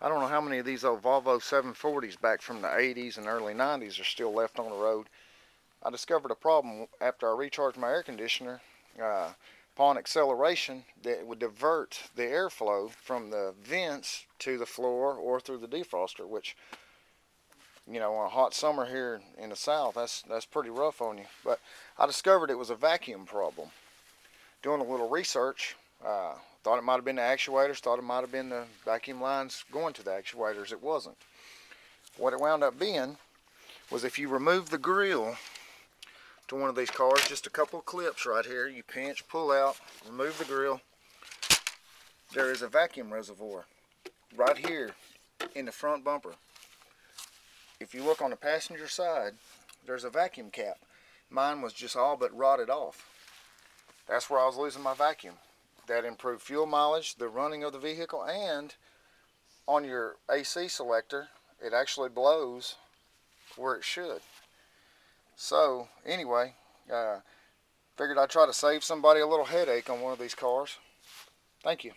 I don't know how many of these old Volvo 740s back from the 80s and early 90s are still left on the road. I discovered a problem after I recharged my air conditioner. Uh, Upon acceleration, that it would divert the airflow from the vents to the floor or through the defroster, which, on a hot summer here in the south, that's pretty rough on you. But I discovered it was a vacuum problem. Doing a little research, thought it might have been the actuators, thought it might have been the vacuum lines going to the actuators. It wasn't. What it wound up being was if you remove the grill to one of these cars, just a couple of clips right here, you pinch, pull out, remove the grill, there is a vacuum reservoir right here in the front bumper. If you look on the passenger side, there's a vacuum cap. Mine was just all but rotted off. That's where I was losing my vacuum. That improved fuel mileage, the running of the vehicle, and on your AC selector, it actually blows where it should. So anyway, figured I'd try to save somebody a little headache on one of these cars. Thank you.